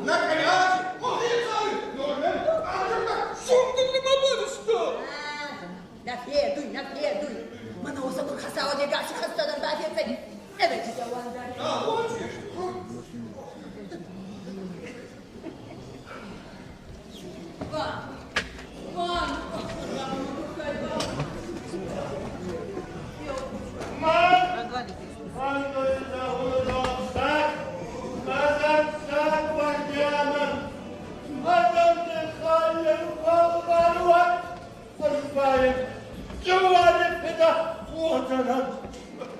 Наконец, молодец, Сунду не побудешь, что? جواري فدا وطنان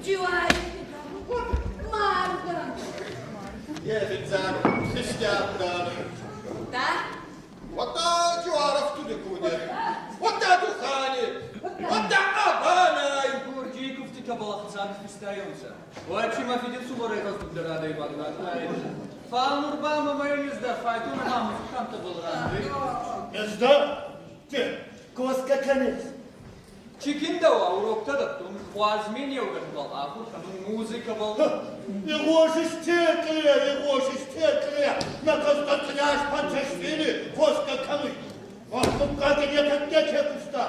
جواري مردم يا بنزان خشتابدان تا وطا جوارف تدكودي وطا دخاني وطا أبانا Gurgi kufti kabala xasan istəyirsə. O hepsi ma fidin su borey qazıb dərədə ibadət. Falan urbama mayonezdə fayton hamı kanta bolrandı. ازدا ته كوسكا كانت Çikin de var, Urok'ta da tuttum. Хуазмин yavrum bal, ahur kanun muzika bal. يغوش اشتاكليا يغوش اشتاكليا ما قصدتناش بانتشفيني كوسكا كانت وقتم قادر يتكتك كستا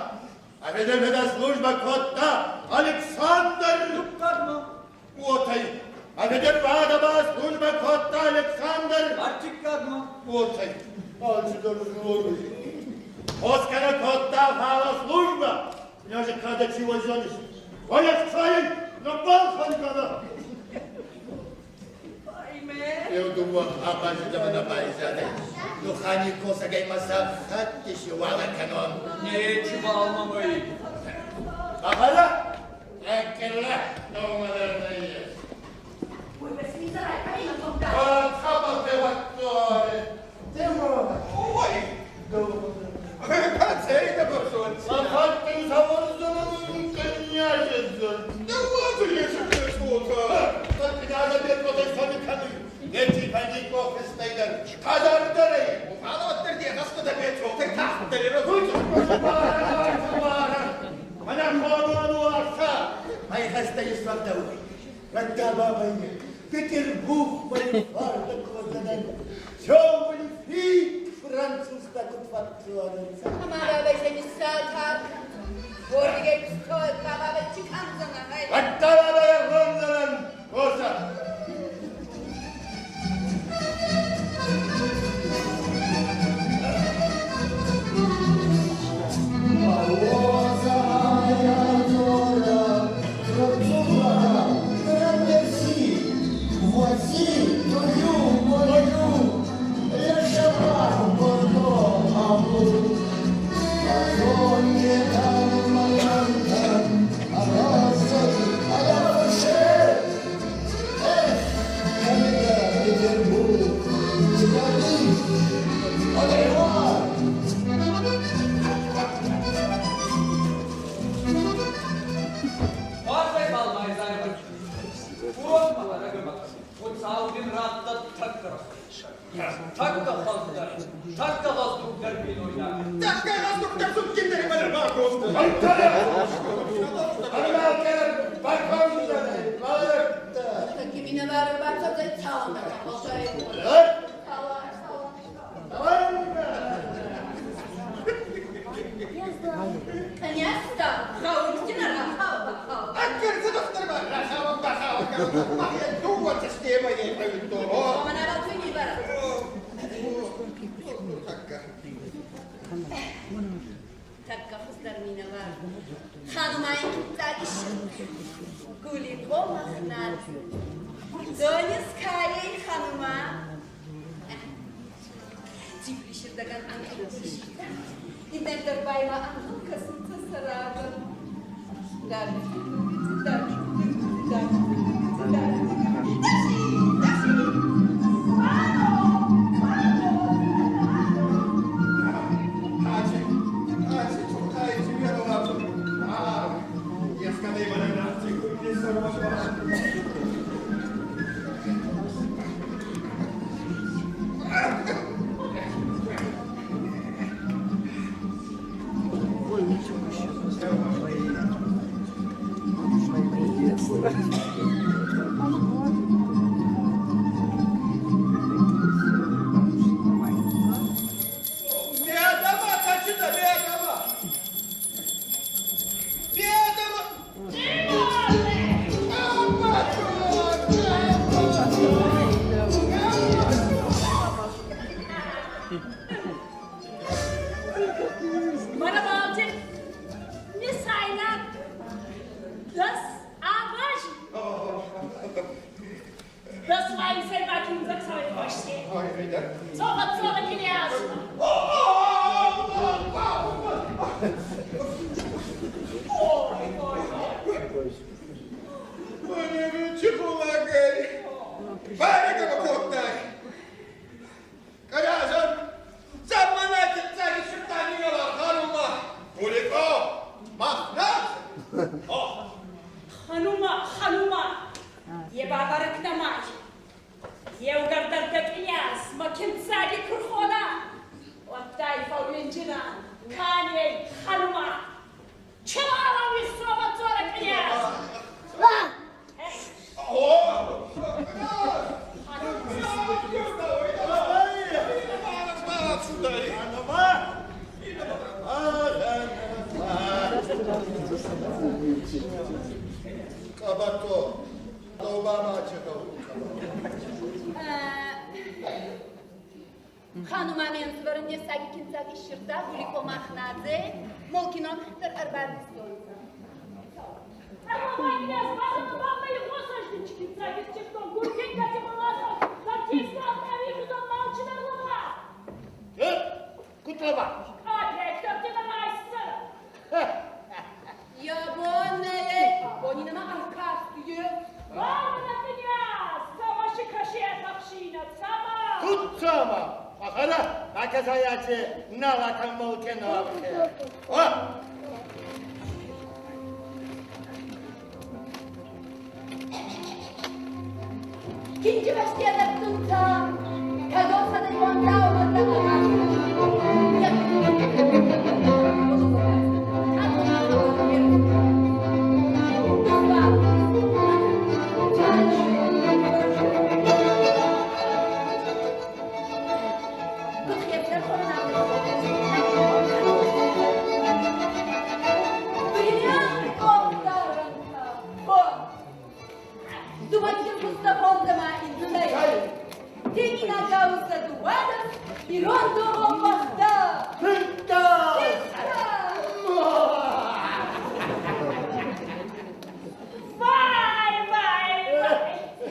أبدا بدا служба كوتا ألكسندر Kadma. وطي أبدا بعد ما служба كوتا ألكسندر Artık kadma. وطي ألجدر служба Оскара Котта фала служба. Я же когда чего звонишь? Оля Цаин, на бал хангана. Eu думаю, абажда мана байзаде. Духани коса гаймаса хатти шивала канон. Ne çuba almamayı. Ахала? Экеле, номадернее. Ой, басница, ай, на том да. Хабал деватторе. Тема. Ой. Пацейда бошон. Ахаттың заводының князезін. Да ладно, если ты что-то. Так князя бер котай саны каны. Нети пәнdik офистейдер. Qadardır. Ufalattır diye hasta da ben çok tek tahtları. Ana kanunu varsa. Ay hastayı sordum. Hatta babayı. Peterburg vardı kozadan. Şovli fi Fransızda kutfattılarınsa. Hamaरा वैसे मिस्सा था बोल के तो बाबा बच्ची खान जाना है Hatta babaya konduran olsa. Vazgeç kalmayız ayıbı. Vurmalara gömek. O sağlıkın rahatla takka. Takka fazla. Takka fazla bir oynar. Так, раздуктор тут киндери бana bak oldu. Kimine var varsa da çalma. Конечно, хаутина рахава. Аккер задохтар бар. Рахавам бахавам. Я думаю, что с ним я пойду. Мама на балконе бар. Takka kızlar mine var. Hanımayın kitlaki şimdi. Guli olmasınlar. Dönüz kari hanıma. Cipli şırdagan ankırısı şırda. İnnerler bayma ankıl kasıntı sarabı. Dar. Kabato. Doğbama açıda. Hanıma menzvarın yesagi kinsak işirta buliko mahnaze molkinon hıhtır arbarni stolza. Ama Agnes, bana vallahi kosajdı çıkınsa gidecek o gurken kaçımalaza. La kesin atları yudan malçılarla var. Kutlama. Agnes, köfteden açsın. Ya bu ne? Bonina arkas diyor. Valla dünya, savaşı kaşıya takşina, sama. Kutlama. Akara, herkes hayatı ne lakan molken abi. Ha? İkinci başlayarak tutsa. Kagolsa da yonda olmadı Irondo Rombasta! Hıtta! Vay vay vay.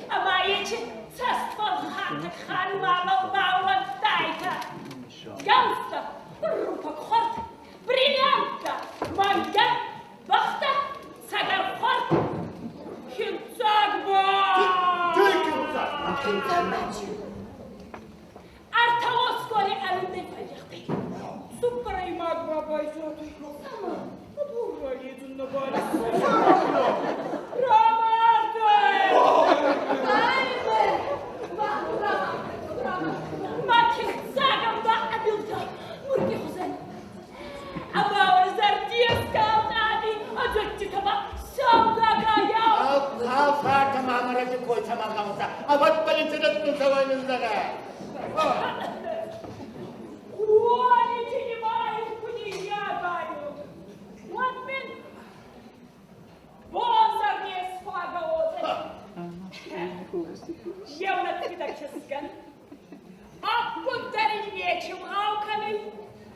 Ama için sastval hante kan mama bawa daita. Ganska, rupa kort, briljanta, manga, bakta, sagar kort. Hütsagba! Artaoskoli elinde fayahtı. Supray magma bayzatı. Ama bu raliyetinde bari. Ramardı! Hayır! Makin zagamda abilda. Murgi huzen. Ama zardiyeska nadi. Acıkçı taba. Savdaga yav. Al farkı mamaracı koysam anlamıza. Avat balintine tutun savayınızda ne? Ой, не маю, куди я баю. Вот мен. Бозар не спага озе. Явно ты так ческан. Аккударин вечем ауканы.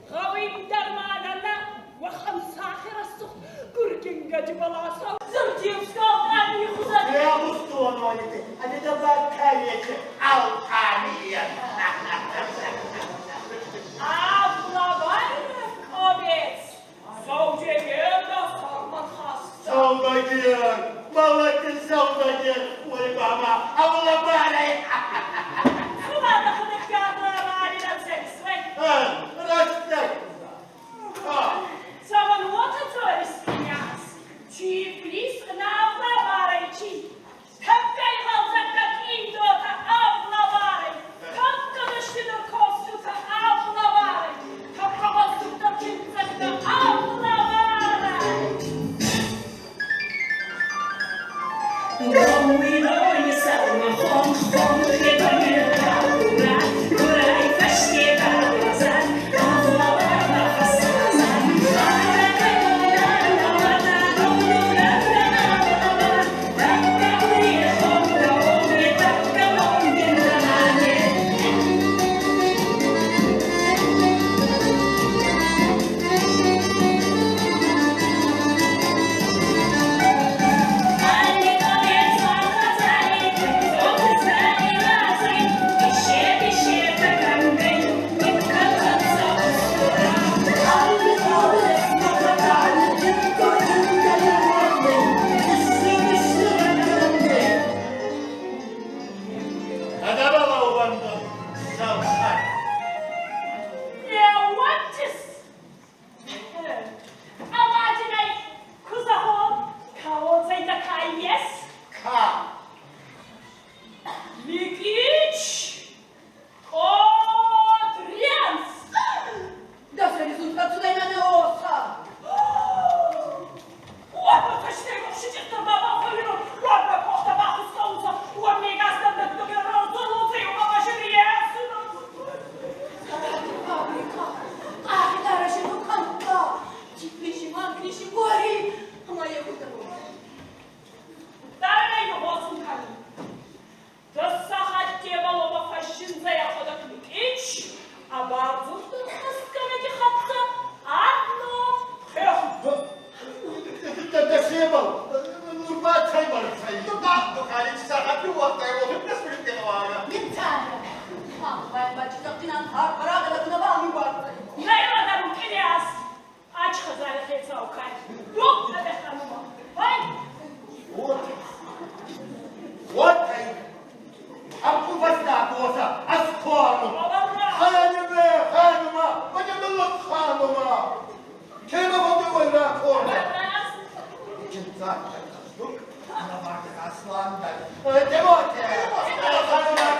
Гавим дарманана. Вахам сахира сух. Гургин гаджибаласа. Зырдиевскал ани хузан. Ya Mustafa oynadı. Hadi de bak kayyeti. Al kaniyen. Avlavar obez. Savcıya da sarmak hasta. Savdacı. Vallahi savdacı. Uy baba. Allah bari. Sularda kılıklarla validen seksvay. Ha, rastlar. Ha. Saman wata töristiyas. Çiftlis navlavar için. Takkay halzakak indota avlavar. Takkılıştır kostuka avlavar. Takkavazlıkta kimsakta avlavar. Going on, you sound my phone. Ana baktık aslandan. Demote.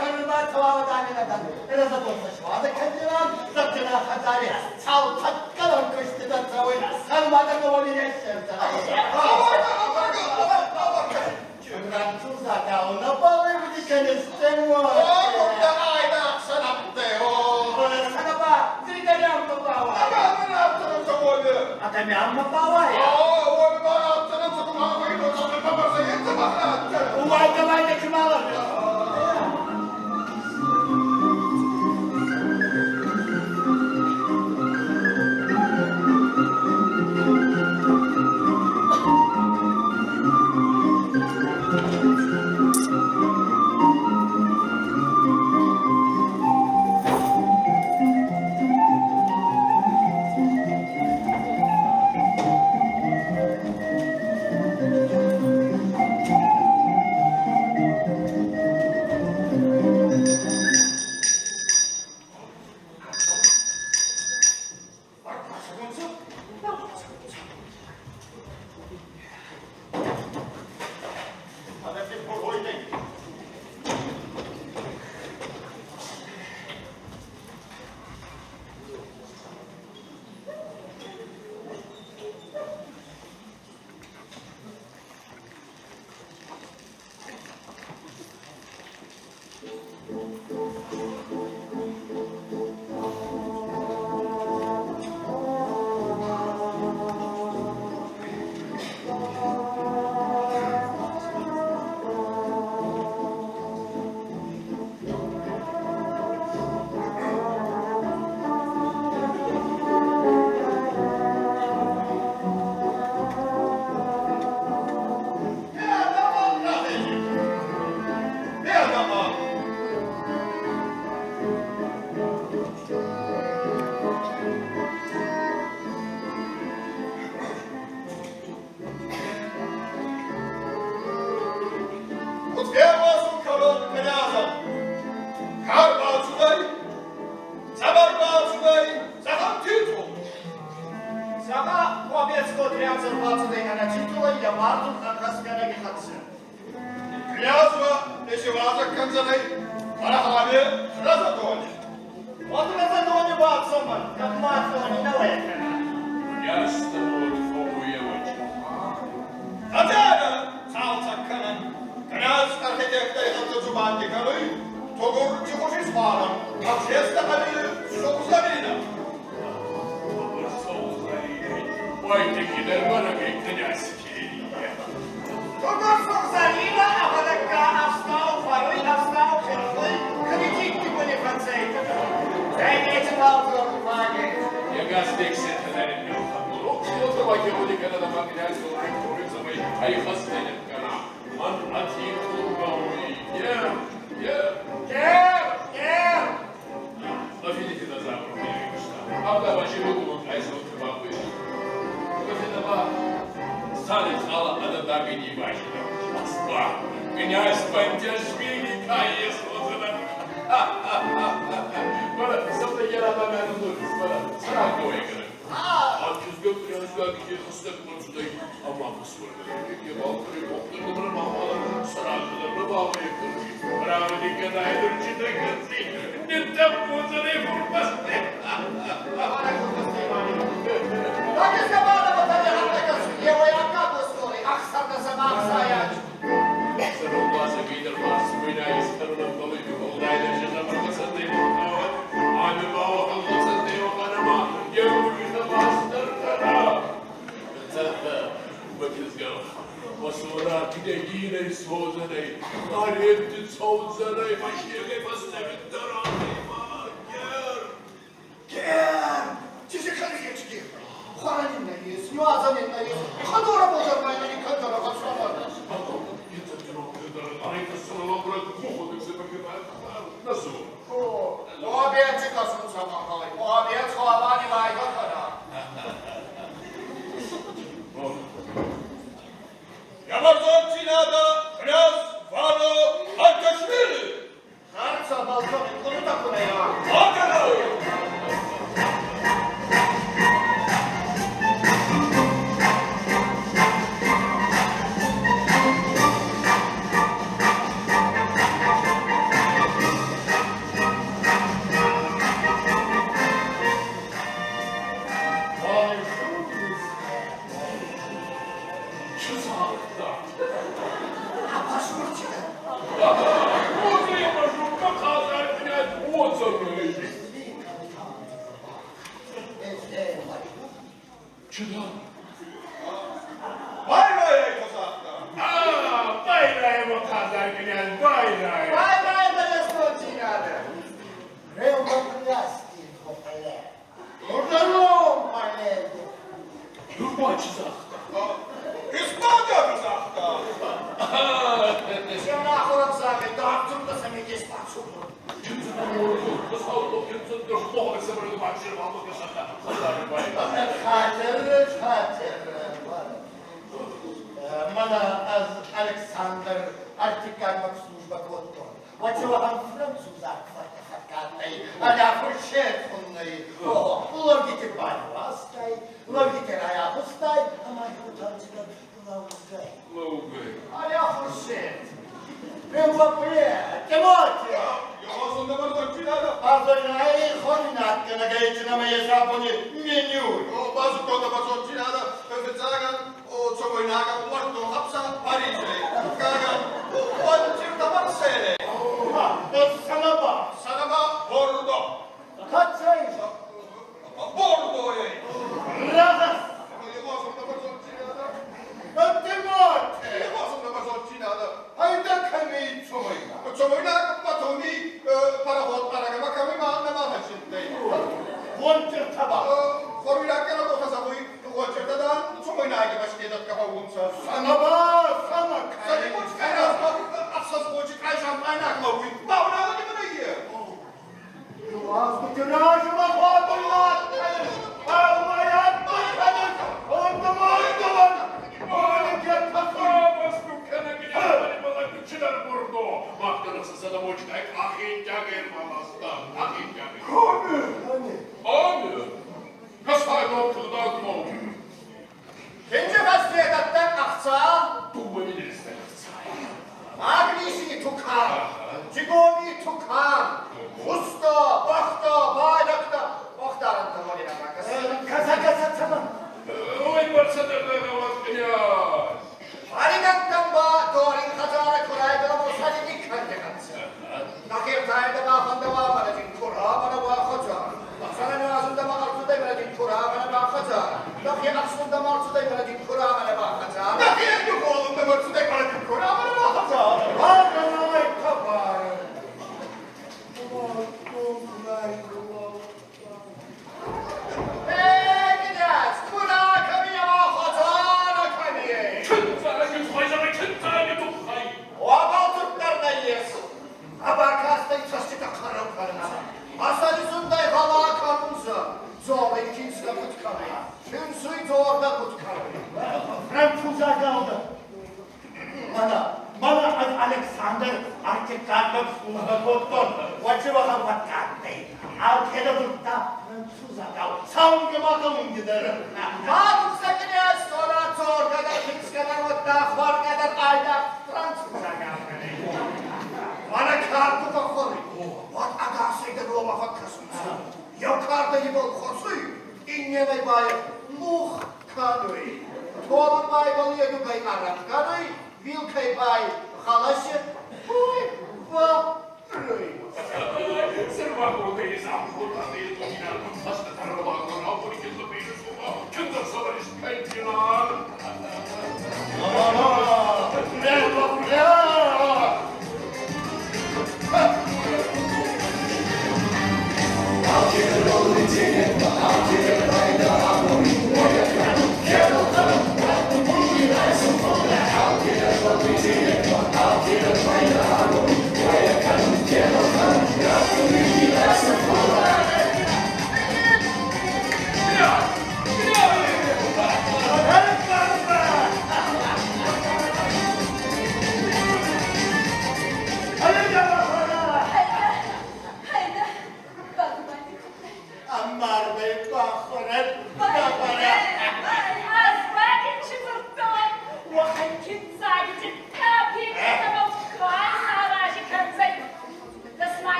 Kanıma tuğadan neden. Biraz da olsa şu anda kendinden zaten hatari. Çal takkalan kıştı da tavır. Sarmadan o onu yaşarsa. Şundan tuzaka ona balığı bir diken istemiyor. Sana bak, zirgari amma bawa. Adami amma bawa ya. Uvayda kim alır? Tuzakta. Başvurçı. Oza yapacağım kazar knyaz oza böyle. Çınar. Bayraya kazakta. Bayraya mı kazar knyaz bayraya. Vai, da jasnocinada. Reuma pljasti popele. Ordanom palego. Durma çizakta. İspanya kazakta. Siamo ancora usati, tutto se mi dispaccio. Kimsenin ordu. Kısaldı. Kimsenin de muhabbet sebebi başarı aldı. Kazar bayraya. Hatır. Mana az Alexander Artikalmak служба котто. Вачевахан французак фатахакатай, аля фуршет хуннай. Логите барвастай, логите раябустай, ама хутанчика лаускай. Лоугай. Аля фуршет. Ревапле, темоте. Yavazında var zakçilada. Азонай хоннат, на гайчина моя сапони меню. Bazı konuda bazı öfetsagan o çok oynaga umarım hapsa Paris'e. Kagan o çifte var sene. Sana bak. Sana bak Bordo. Kaç sayı? Bordo'ya. Razas. Yavazında var zakçilada. Temot. Yavazında var zakçilada. Hayda kami çoğuyla. Çok oynaga batoni parahot paraga makami mağanda mahşinde. Vontur tabak. Formula kana do kasaboy Walter'dan çok oynaga başladı kafavunsa. Sana bak. Sana Sen kay. bu çıkaran asas boyunca kayşan kaynak mı bu? Bağına mı gibi ne? Yuvaz bu tirajıma fadıllar. Almayat bakanın. Ondumun. Onu gel takın. Kinci vasfiyetattan aksa. Magnisi tukan. Cigomi tukan. Usta, bakta, bayrakta. Baktarın tamalina bakasın. Kasa tamam. Harikattan ba doğrin kazara kurayda bu salini kancaksın. Nakir tayda bakanda var balacın kura bana bakacak. Sana ne ağzında mağartıda balacın kura bana bakacak. Nakir aslında mağartıda balacın kura bana bakacak. Nakil yok oğlum da mırtıda karadın kura bana bakacak. Hakanay kapar. Gideceğiz. Kura kamiye bakacak kamiye. O abaltırklarına yesin. Abarkastayı çaşıda karım karımsa. Asalizunday hava kanımsa. Zorla ikincide kutkamaya. Tümsüy zorda kutkamaya. Fransuz'a kaldı. Bana Alexander artık kalmak служба kottun. Vacıvaha vatattay. Alkede dutta Fransuz'a kaldı. Savunga bakalım giderim. Kaldık sakınız sonra zor kadar hiç kadar vata var kadar ayda Fransuz'a kaldı. Bana kaldı bakır. Vat adasıydı Roma fakkasınsa. Yakarda gibi kosuy. İnnemey bayı muh kanıy. Toğlan bay balıydı bay Arap kanıy. Vilkay bay halaşı. Huy va rıy.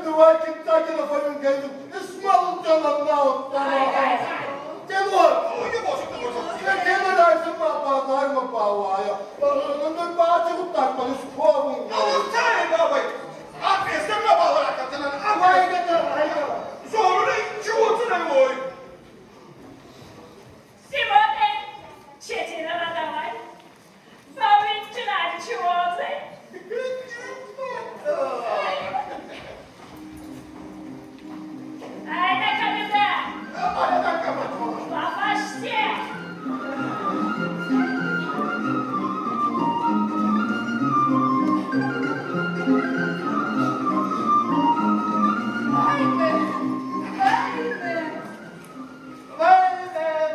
Давай кидать телефон geldim. İsmail canımda ottan. Temur. Не может, не может. Temur dersin babalar mı bavaya? Onun bahçe kutak bana skovun. Получай, давай. Ответственно на балака, ты на... Haydi haydi. Zorlu чего ты навой? Сегодня четверо давай. Завинчина чего ты? Ай, да капитан! Баба так кабатова. Попашьте! Haydi.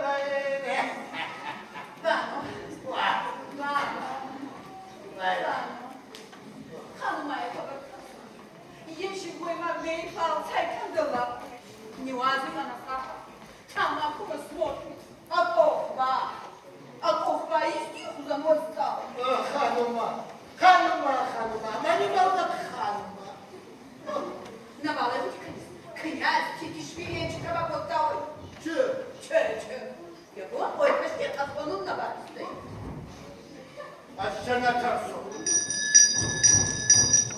Haydi. Vano. Vano. Hanımaya kadar. Yeşil boyama bey fal çaykandılar. Niwazi bana sahip. Tamam kuma смотрит. Akofba istiyor uzamozda. Hanıma. Mani balda hanıma. Навалит князь Титишвилич Кабакотау. Çı. Че. Его ой, почти отклонул на вас. Aşağına karşı.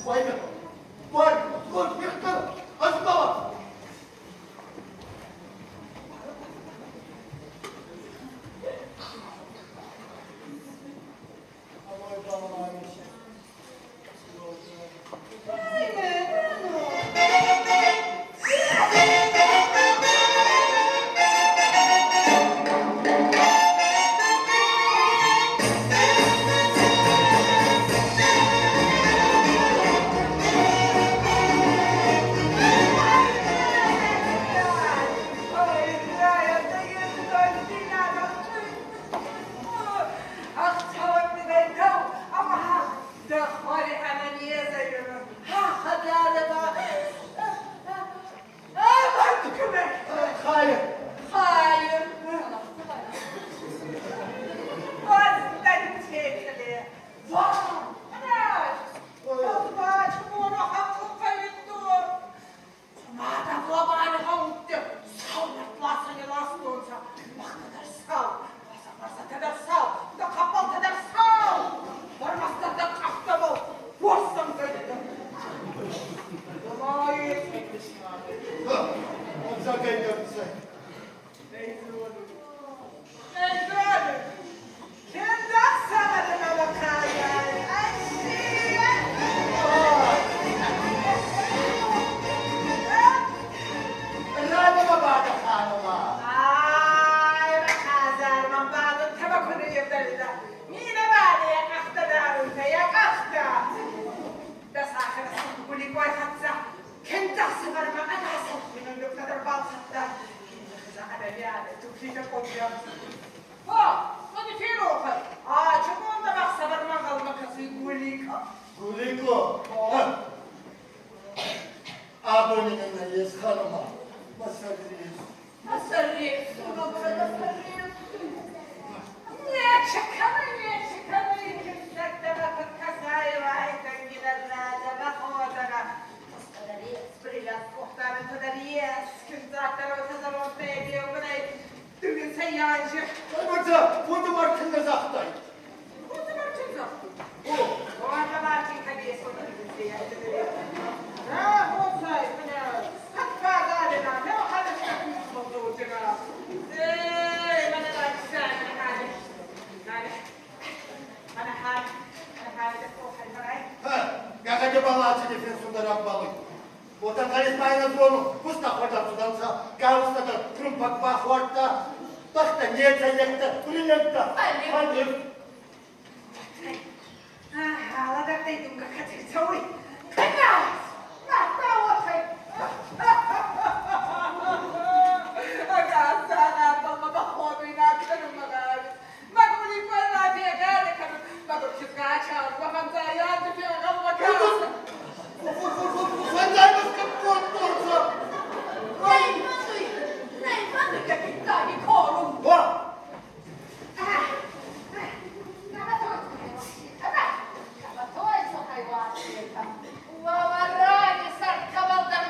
Vay be. Var. Dur yıktın. Azma var. Aman Allah'ım. Hayır. Hayır. Olacak en kötüsü. Nerede baba hanıma? Guliko. Abonenin yes hanıma. Masakriyiz. Asarif. Hoca, bunu var kında zahtay. Gagaca balacı defensunda rabbalı. Otan karizmayla zonu. Kusta hoca tudansa, gavusda da trumpak bahvarda. Bak da niye çayakta, brilyantta. Hadi. Fandaymış kapı orta. Nei, fanno i capitani corum. Var. Uavarrani, sarkavalda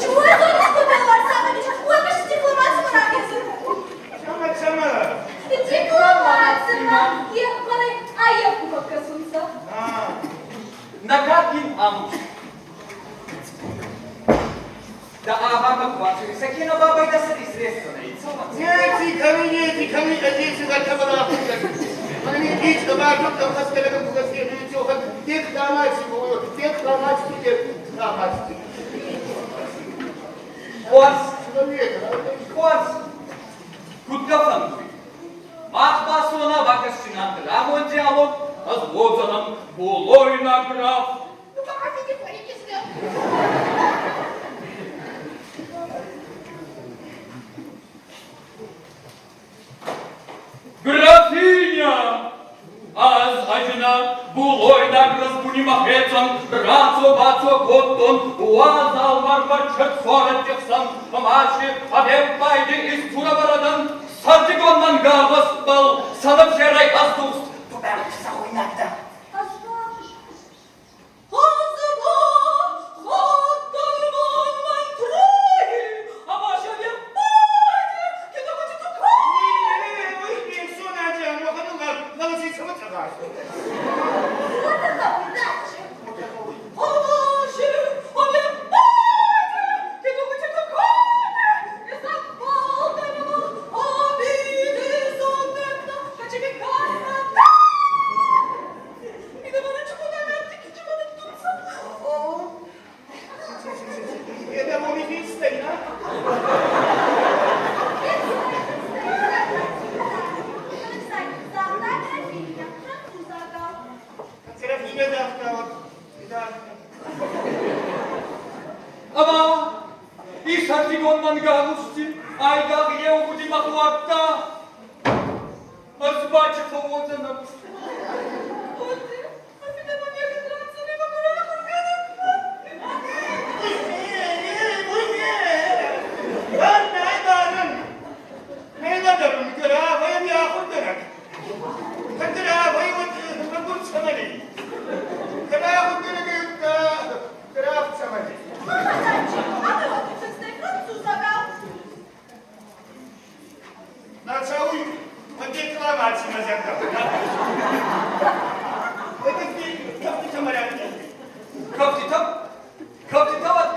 Чего я тут наступила, Арсенович? Ой, вы же дипломатсың написано. Дипломатсың. Ехали, а еху как косунца. Нагадкин амуш. Да ага, как Сакина баба и да сади средства на яйцо. Эти камни, одеться за кабана. Они лично важно, там хаскаляком кугасены, ничего, тех хамачи, тех хамачи. Хварс. Куткафан. Махбасона бакасчинан, рамон диалог, азлозаном, булой награф. Ну как хотите, ходите сюда. Графиня! Аз ажина булой награф бунимахецан, рацо бацо коттон, уазал марбачет соратексан, мамаши, абек байди из Турабарадан, сартиконнан гавас бал, санап жерай аздуст. Туберк сахуйнакта. Ама, и сартигоннан гавусти, айгаг еугуди махуакта, азбача фавозанам.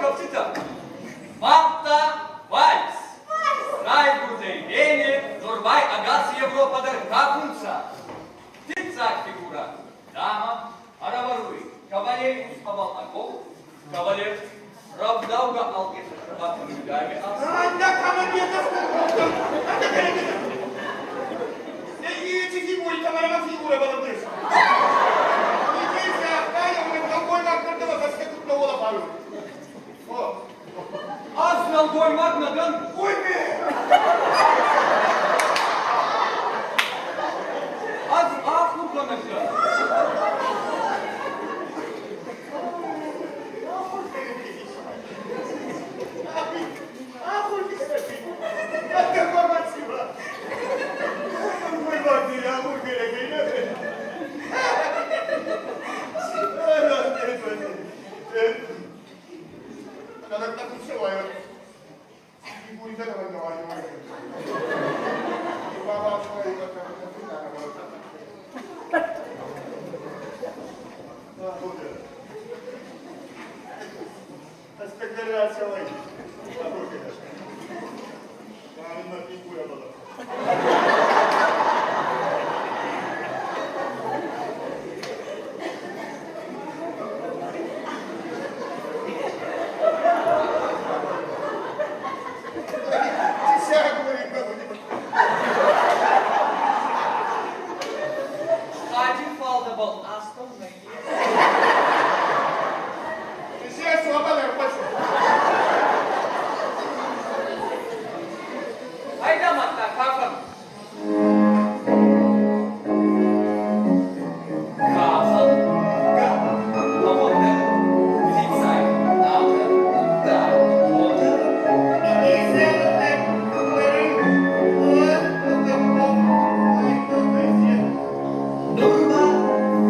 Коптита. Марта Вальс. Райгуден, Вене, Нурбай, Агас, Европа, Капунца. Тицак фигура. Дама, Араваруй. Кавалер Испавал Аков. Кавалер Равдауга Алгеса Шабатными Гами. Эти фигуры, камерама фигура была близко. Азнал доймак надан. Az aflu konuşuyor. Operația mai. Apropie-te așa. Dar mă figură, bă. Один фалдабл, остальные. Айда, Матта, кафам. Кафам. Лавонда. Лицай. Надо. Да. Вода. Нурба.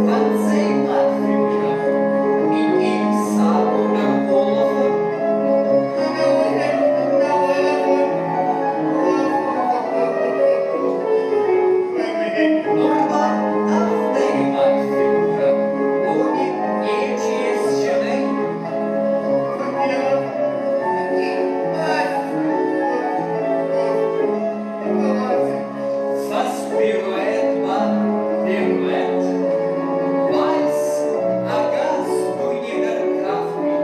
Ванцей Матфюка. И Икса. Ударволова. Nurba Afdei Matfilka, Oni Ечесчены, Саспируэтба Первет, Вальс Агас Дуйнидер Кафри,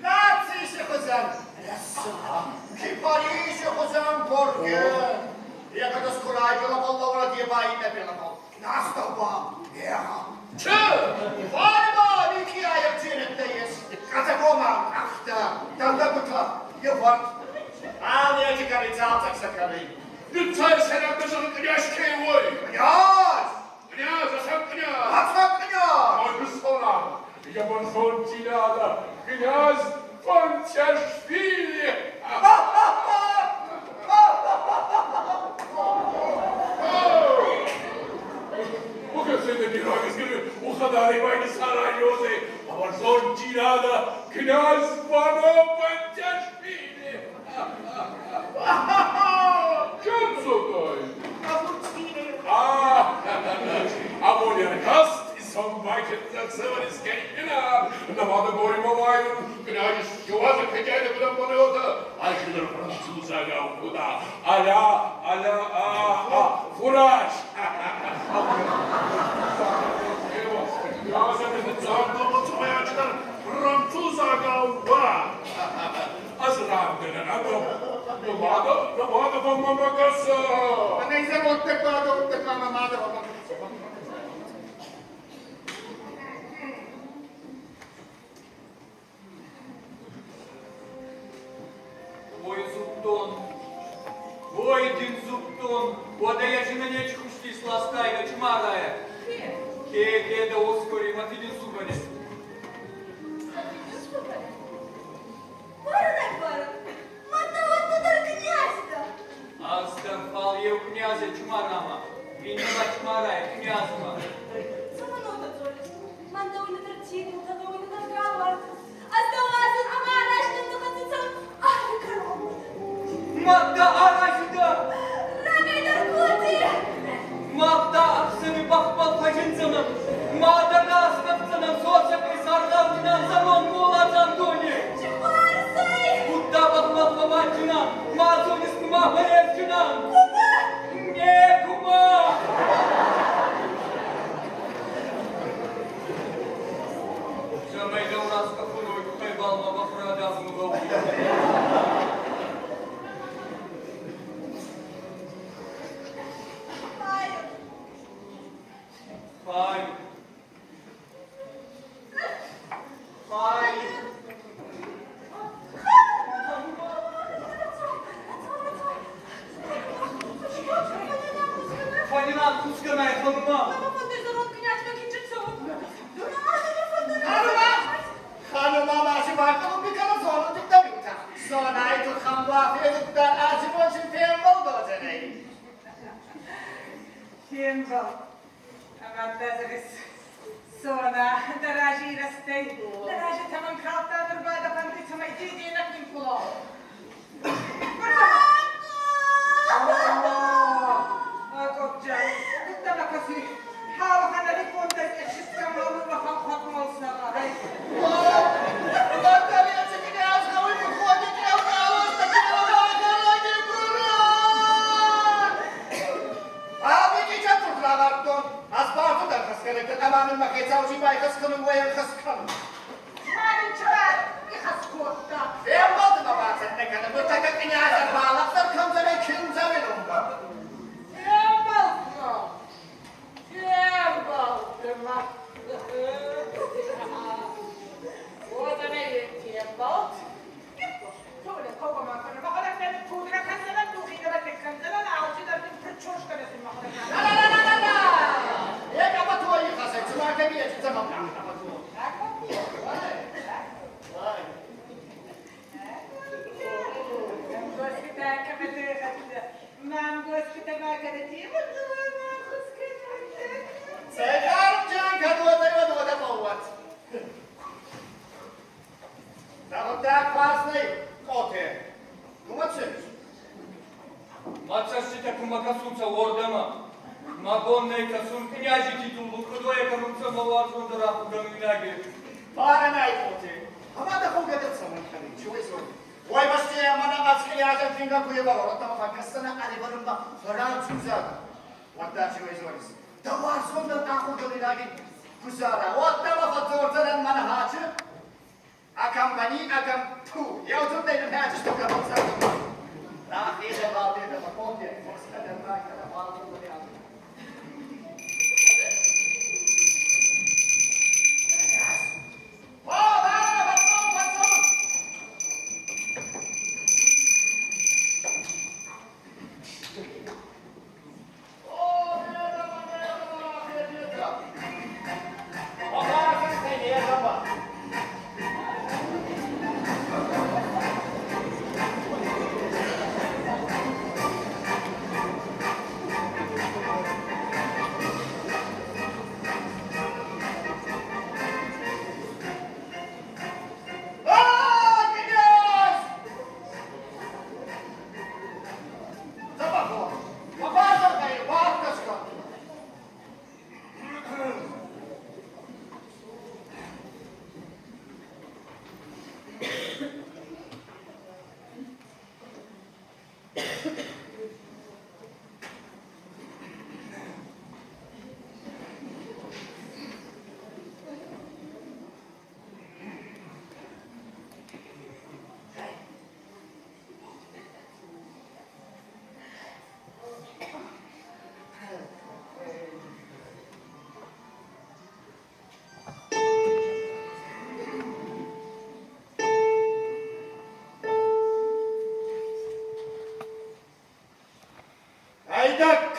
Нации се хозяин. Ки Париж хозяин порке. Я когда скоро была полдовара деба и не была пол. Настава. Еха. Че? Вальма, вики аyak cenneteyiz. Katakoma, afta. Dalda Yıfır. Ağlaya çıkarıcı alacak sakarı. Lütfen sen hakkısın kıyaş kevoy. Yaz. Kıyaş, asan kıyaş. Atma kınya. Onu sonra. Yaban son cilada. Kıyaş Ponçerşvili. Bu gözünde bir ağız gibi o kadar imaydı sarayyoze. Ama son cilada Kıyaş Vano Ponçerşvili. Kim sokoy? А воля даст, и сам бачит за целый скорпина. На воду горе моваю, князь, чего за хозяина куда полета? А жидр француза куда? Фураж. Я за твоя жидр француза гауба. Азранден, Намада вам мамакаса. Neyse ottek mama madem. Войдин зубтон, ода я же на нечку шли сластайна чмарая. Ке да оскори мафидин зубане. Астарфал ев князя чмарама, винила чмарая князма. Madda arajda! Madda aksını bakmal pajıncanım. Madda naskapcanım soğuşa kısargavcınan zaman muğlacan doni. Kutta bakmal babacınan, mazun ismi mahverevcınan. Kuma! Ne kuma? Jamaica uras kafunoy kutay balma bafra adazını gavdi. Тембл. Авантазерис. Сона. Даражи растей. Даражи тамам калта дурбада панти самай диди наким куло. Акопча. Куттама каси. Хава ханали контес эшискам лаву вахам хакум алсара. Tamamın maketi avcı baykası kanın boyan kası kanın. Malin çıvar. İhas korkta. Ben kaldım ama sen ne kadar. Bu takık dünyada bağlaklar kamzara kimse verin onda. Тембл. Тембл. Вот она и тембл. Sonra kovama kanı. Bakalım ben pudra kanzana tuğina bakın kanzana avcıda bir pırçoş kanasın bakalım. La. Ya kapat o yıkası. Cuma kemiye tamam. Kapat o. Mam gospita magadatiyim. Selam can kadvatayı da oda boğat. Tamam da paslayı. Kote. Kumatsın. Мацашчите кумакасуца ордема. Магоннейка сун княжи титулу кудоя карунца маварцун дырапу гаминаги. Paranay kote. Ama da kol kadar zaman tabii. Çoğu zor. Vay başlıya bana maske yazan finga kuyu var. Orada mı fakasına ali barımda Fransızca. Hatta çoğu zor. Davar sonunda akıl gönüllagi kuzara. Orada mı fatortadan bana haçı. Akam bani akam tu. Yavrum benim haçı stoka baksa. Nafile bağlı da kote. Orada da bakara bağlı da yaptı.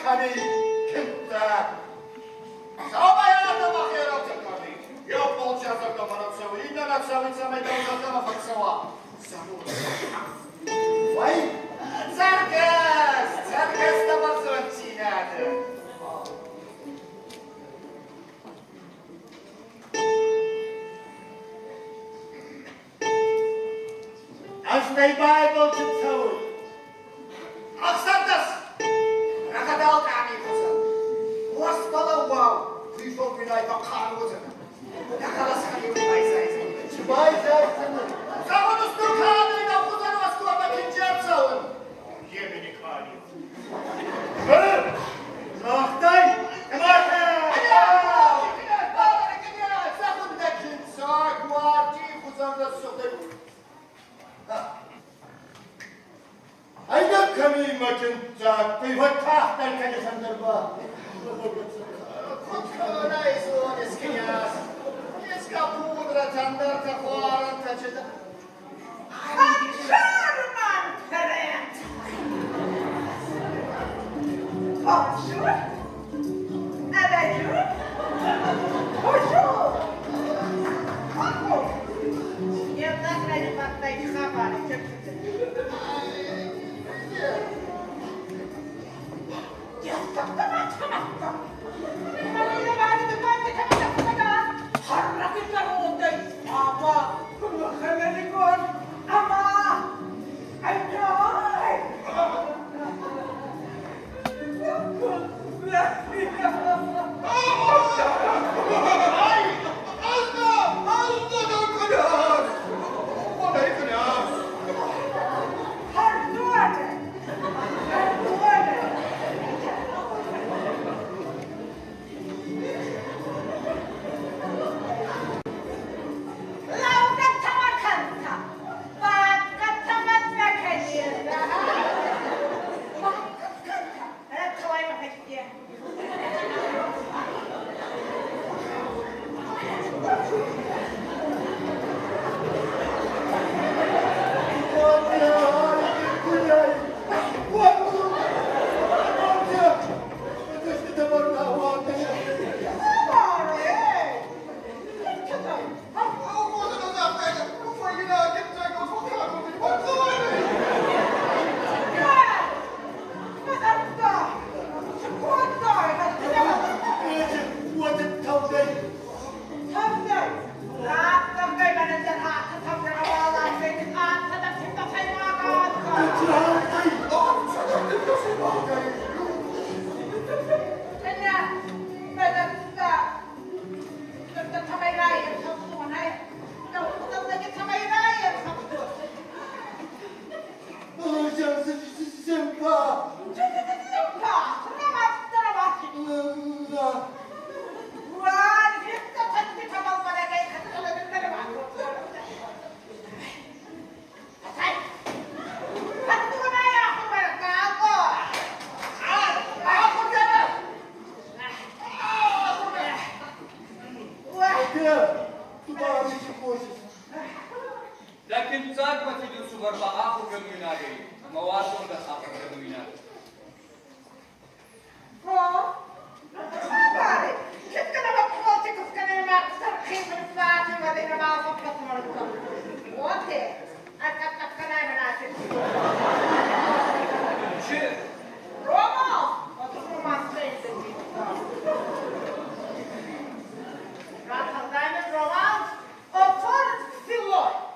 Kani kimse. Sabaya da bakıyor olacak kani. Yok olacak da bana savu. İnden akşam içsem eden uzaktan afak sava. Savu. Vay. Serkes. Serkes de basın çiğnedi. Aştay Bible to savu. Aksantas. Nakadal kami ko sa. Was pala wow. Please don't be like a car was it. Nakalas kami with my size. My size. Samo to sto kami na puta na sto pa kinjam sa. Yemi ni kani. Zachtay. Kamata. Sakın da kinsa guardi kuzanda sote. Ayda kami makin jak pivot tahtan kanya sandarba. Kutkana iso eskiyas. Eska pudra tandar tafaran taçıda. Charman parent. Bonjour. Bonjour. Bonjour. Я так ради подтайки хабары. Я так لكن صار ما تدو سوبر بآخر كمينا جاي مواد ولا آخر كمينا كيف كنا بقولك كيف كنا ما ترخيص الفاتن وذينا ما فكرت مرة وانت أكتب كنا مناسب شيء روما وتروما سيد راح دائما روما أفر سيلوي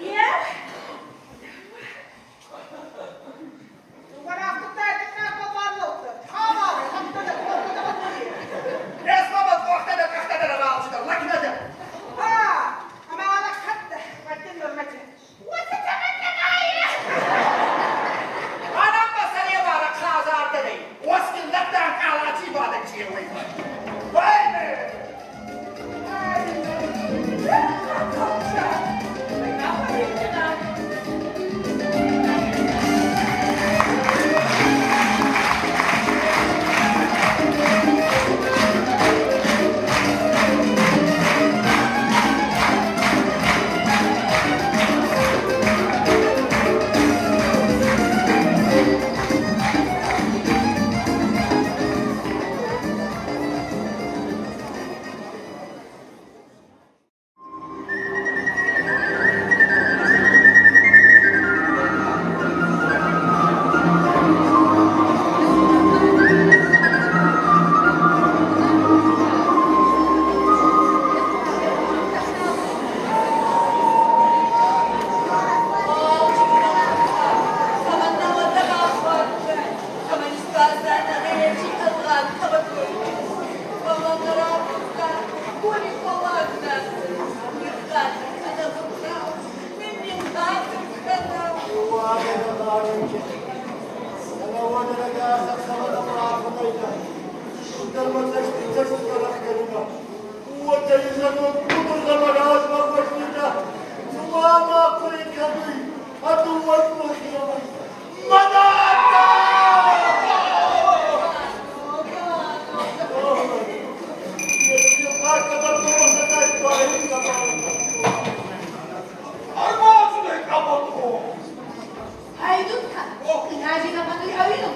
Yeah. Haydutka, inaczej na panu Jawinu.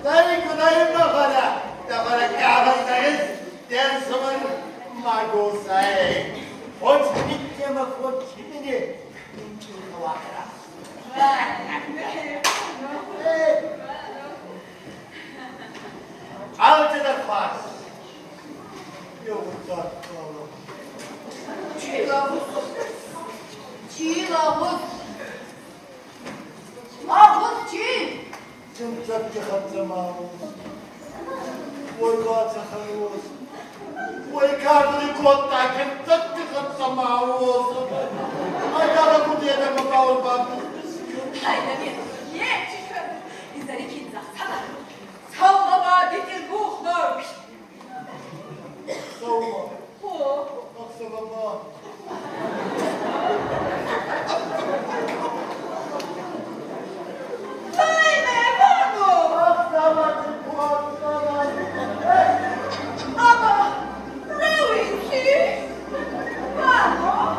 Dai, Alce del pas. Yok usta. Çiğ lavuz. Lavuz çiğ. Tımsak çıkartma. Oy kaça hayvuz. Oy kardını kotta tımsak çıkartma olsun. Ayara bu diye de mi kavur baktı? Aynen niye çıkıyor? İzleri kinza sana. Sallama getir buhlar. Savunma. Oh. Aksa baba. Vay be bravo. Aksa bacı bu aksa bacı. Ama bravo ki. Bravo.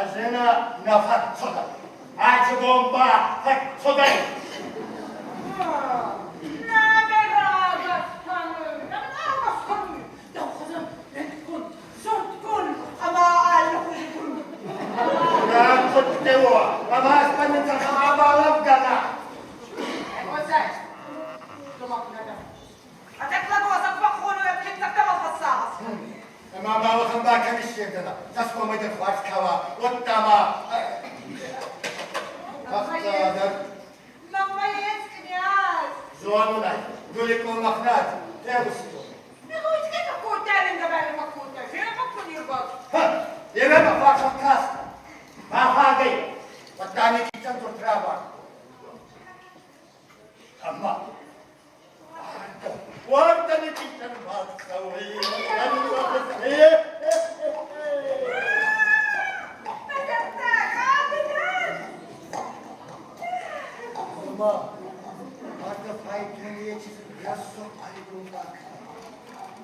Ажена нафат сода. Ачы бомба хак содай. Мама, вот он так обещана. Заском это хваткова. Вот там. Мама есть, князь. Зонунай. Гулико махнат. Требуйте. Не хочешь, какой термин говорили макута? Я как не рвал. Ха! Евема ваша каста. Махагай. Вот там и центр трава. Ама. Вот там и центр Мама, надо пойти лечь, я сопаю так.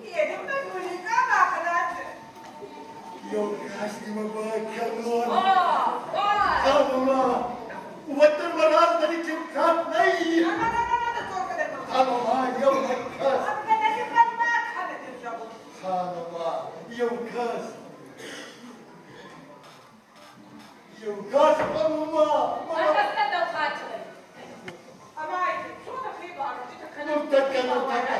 Едем на гулика, махнать. Я красным баканом. О, Мама, вот там раз на реке капнай. Мама, я указ. Мама, я указ. Я указ, мама. Ну так, ну так.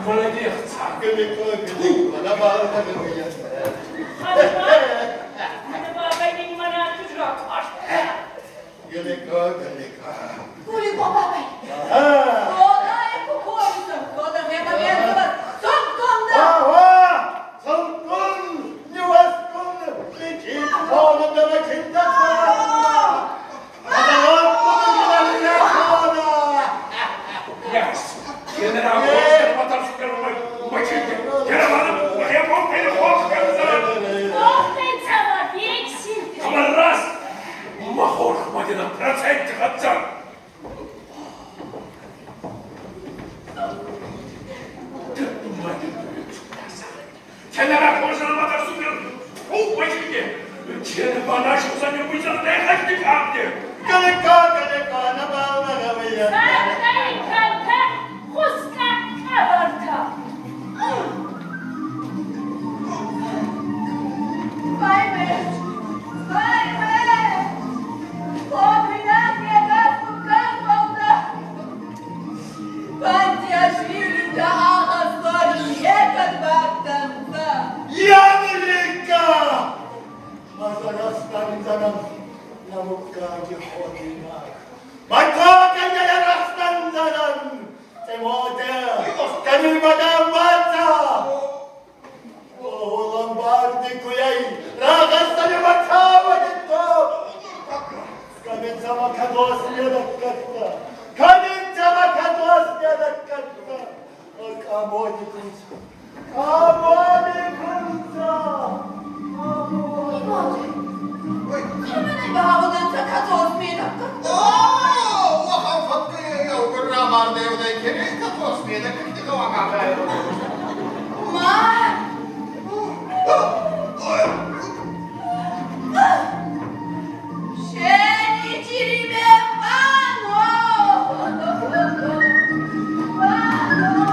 молодец. Gülük bana bağırmadın. Hanıma, hanıma benim bana tücrak açtı. Gülük. Гулико бабай. Aha. Кода е кукурицом, кода нема вензова. Сотконда. Aha. Salkın. Yuvaskın. Likit. Oğlunda vakitte sorunma. Adamın bunu güvenle kola. Yes. Генерал, вот там супермой. Мочите. Генерал, я помню, Korkun sana, beksin. Ama раз. Махор хватит процентик отца. Kenara koşulmadan sunuyor. Oh, başını. Kendi bana şu sanıyor bu yüzden ne kaçtık abi. Gülük ne bağırmadın. Sarkayı kalka, huska kabarta. Vay be. Vay be. Kombinat yegas bukan oldu. Pantiyajvili ağızlar yekat baktansa. Yanılika! Mazarastan zanam namukkacı hodina. Bakka yalarastan zanam. Temode, tanılmadan varsa. Oğlan bağırdı kuyay. Rağastanı bakamadı top. Kaminca makadosya dakikatta. Kaminca makadosya dakikatta. Kamodi kunca. Kamodi kunca. Imodzie. Kamene bahavudan takat olmayacak. Waxaan fadhiya gurnaamaardayodayken katosmiyada kagdiga waqaqayo. Ma. Sen içirime vano. Vano.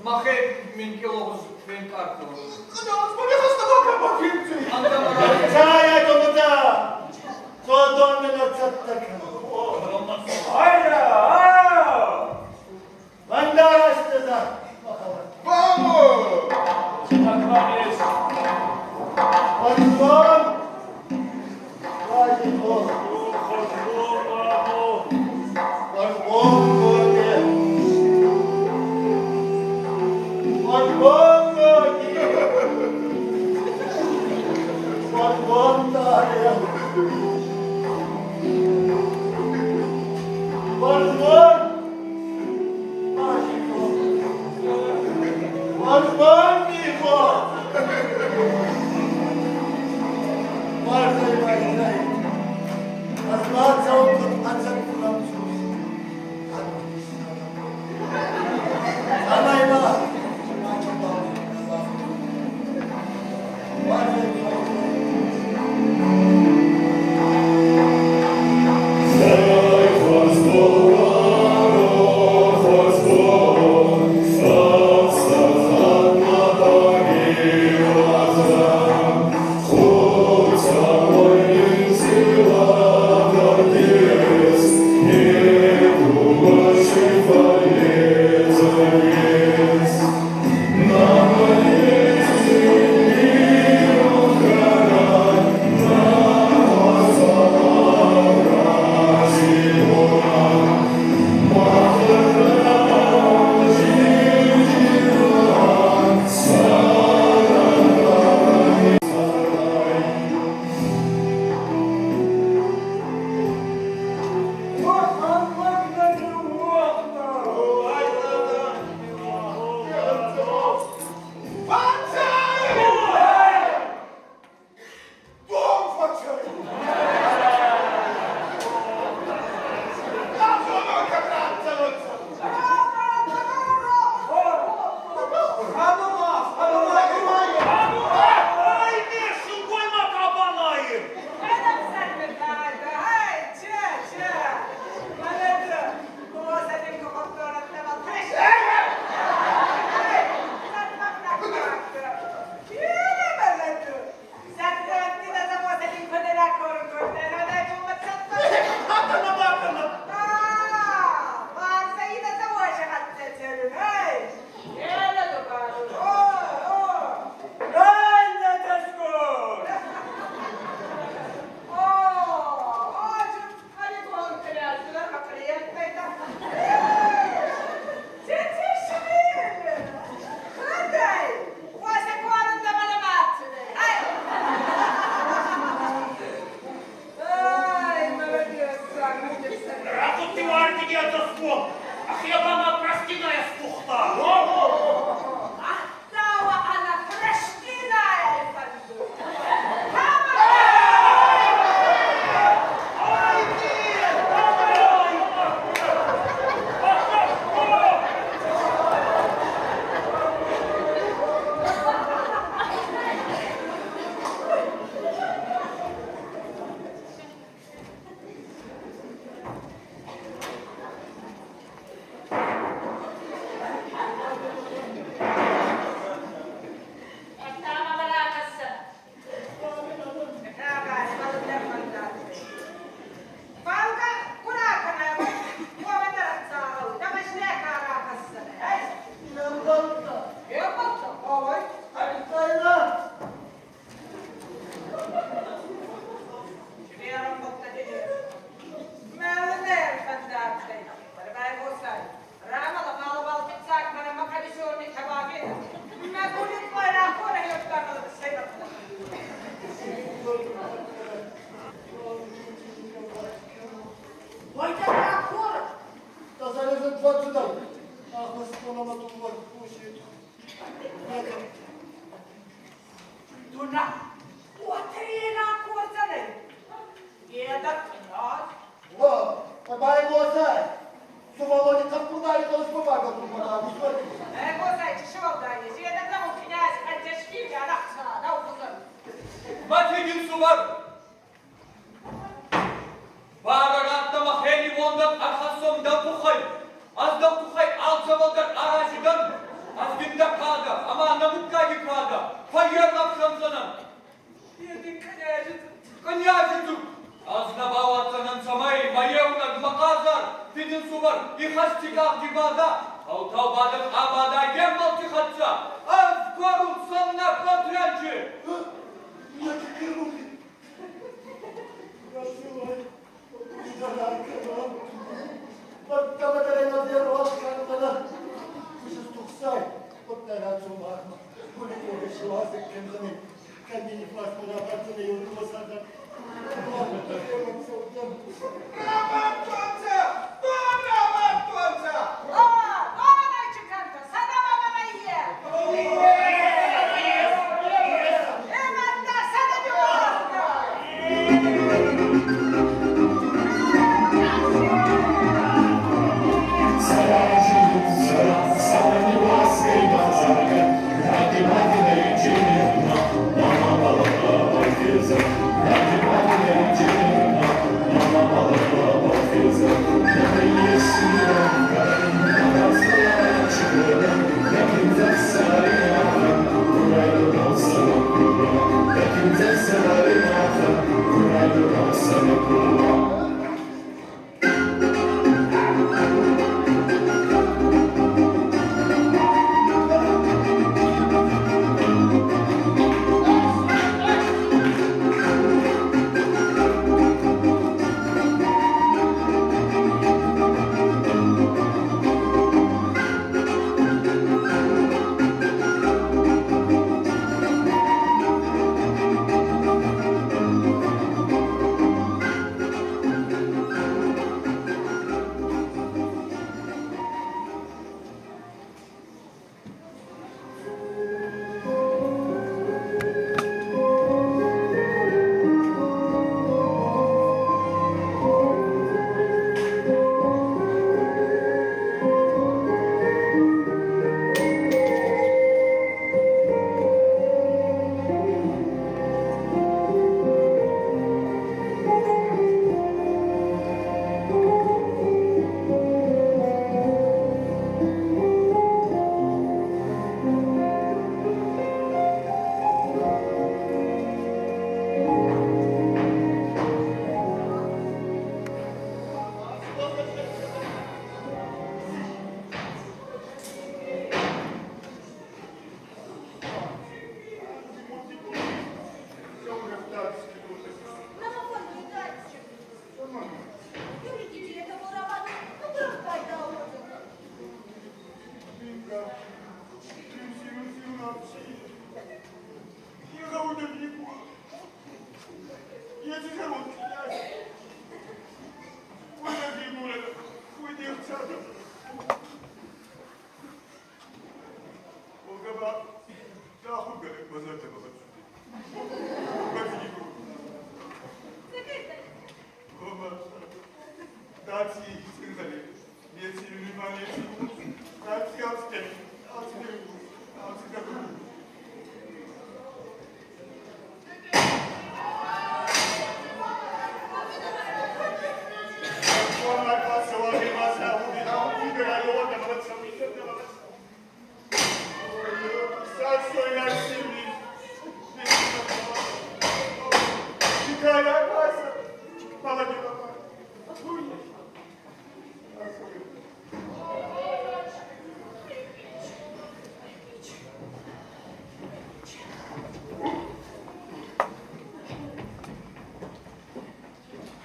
Махе мен келоғыз мен карты. Kınağız bu ne hasta baka bakayım tüy. Анда барады. Çaya komuta. Kodon ne çattak. Hayda! Ben de araştırdım. Vamos! Takvaniz. Osman. Vay o. Bağırarak da maheni ondan arkasından bu kay. Az da bu kay al zavaldan aracı Tavtav balık abada gem balçı katsa. Az korulsan nakla türenci. Yaki kırmızı. Nasıl var? Güzel arkadaşım. Bak kameraya yazıyor o askerlere. Kuşuz tuksay. Otlara çuvar. Bu ne uğraşı varsa kendini farkına farkına yorulmasadan.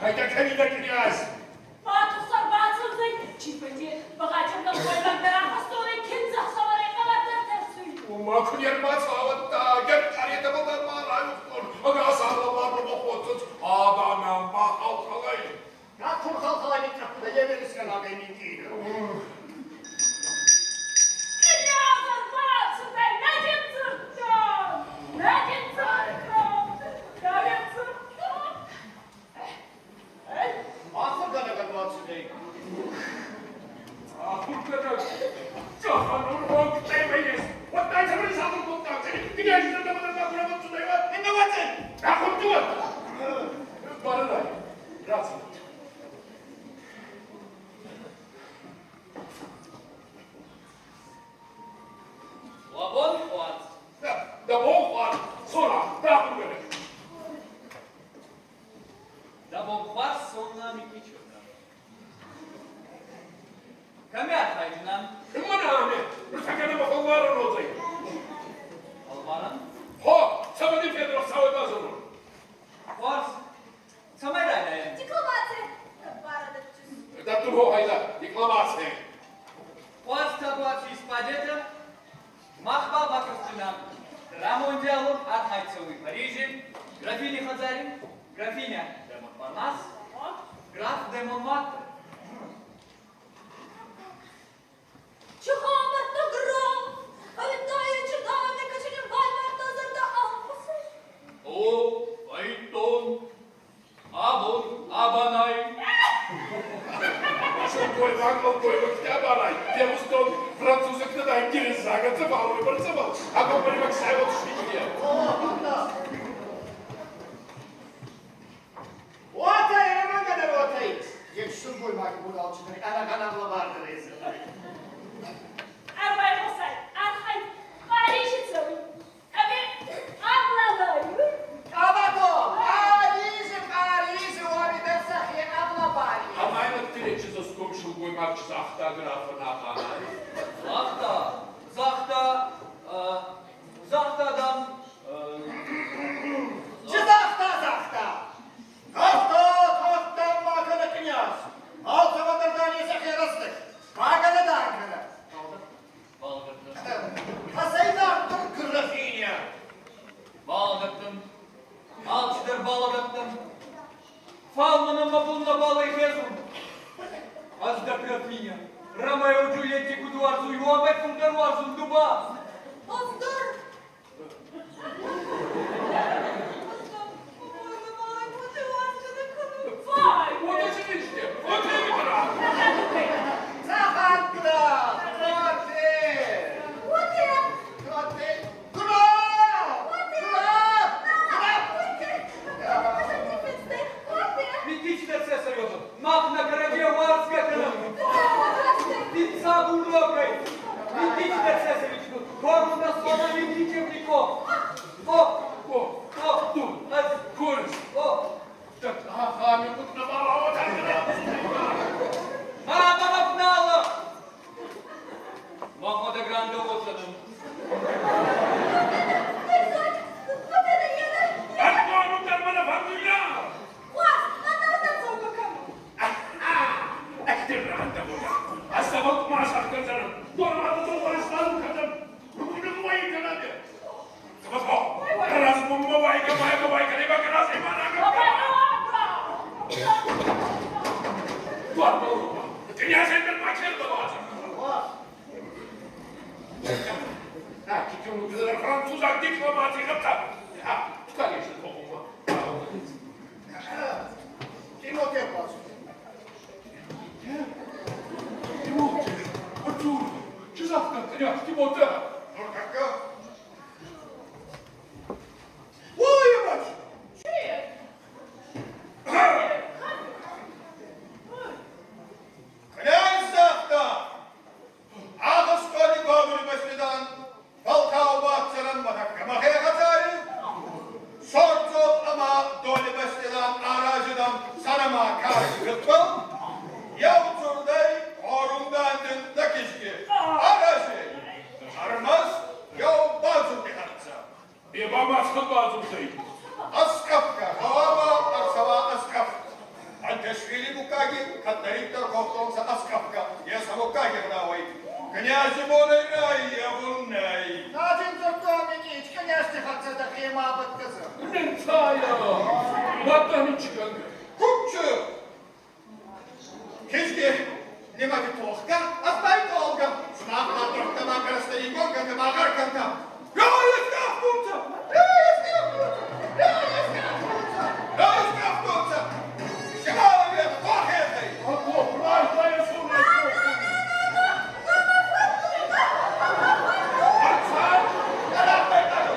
Hayda kendine kıyas. Batılsa batıldı. Çifteci, bagajımda koymak merak hasta olayı kim zahsavaraya kadar tersiydi. وما يرمى صوتا جبت عليه تبغى ما لا يذكر أنا أصلا الله بمخوتت هذا أنا ما خلق علي Ya kur halkalayı kapıda yemelisken abi emin Dünyasın batıldı. Ne getirdim? Ne getirdim? Ne getirdim? Afrika'da kadar değil. أخذ لك جهنم وقت تيميز وتنزل من صدر الضغط Господета, Махба Бакрстина, Рамондиалов Архайцевый, Парижи, графиня Хазарин, графиня де Монпарнас, граф де Монмартр. Чехамарта граф, а вітає чудами, каченем вальмарта зарда ампуси. О, Айтон, Абон, Абанай. Шумбой, Ванголбой, Вахтябарай. Девустон, французы, когда İngiliz загацевал, выборцевал. А говори, Максай, вот швидке. О, anda. Otay, hemen kadar otay. Yetişsin bulmak bu alçıları. Ana kanallı vardır ezildi. Арбай Хосай, Архай, Парижи целый. Аби, Аблалаю. Абато, Парижи, ори дерсахи, abla bari. А майна тиречи за ском шумбой, Макс, Захта, графа, Наханай. Захтадан, Чизахта, Захта, makana knyaz. Altı vadırdan yesek yarastık. Makana da Ankara. Hasaydı arttır grafinya. Балдыктым, алчыдар балыктым, фалманым мапулна балый хезум. Азда графиня, Ромео Джульетти Кудуарзу, Юамет Фундаруарзу, Дуба. Оздор! Фай! Вот и сидите, вот и видно. Захатра, Видите, це серйозно. Мах на корабе Варска канал. Пицца бурдокой. Видите, це серйозно. Гору на слона видите в нико. Тут, Курс. Так, ага, минут на мало, вот Мама махнала. Махма де гранде отсадым. Антону Дармана Фандуля! Актиранда була. А савок масах казарам. Дорвата доллары стану казам. Bunu мои канады. Савако. Раз мумма вайка, не бак раз и манага. Ладно. Князь Эльбер Мачер долаза. А, кикему француза дипломатии хапта. А, конечно, по-моему. Тимофей Павлович. Тимофей, Артур, чи завтра князь Тимофей? Ну как? Ой, я бачу. Князь Захта! Ağız koli gobuli başlıdan, Balkav bahçenin batakkamahaya katarı, Sorcol ama doli başlıdan, aracıdan sanama karşı kıtmam, Yavturday, korumdandın da kişki, aracı, armaz, yav bazı dihatsa. Bir babasının bazımdayım. Askapka, havama, arsava askap. Антешвили букаги, катариктор ковтонса аскапка, я самукаги гнавай. Князь Монайрай, я вунай. Надин Зартоминич, князь Тихатса да хема баттаза. Ne çaya? Vatanı çıkan. Купчу! Keşke немати тохка, азбай толга. Знак на торта макар стоит гонка, на макар канта. Я скафтунца! Я скафтунца! Человек, похетай! Ako, pravda je sumna skoku. Arcan! Arcan ne kadar?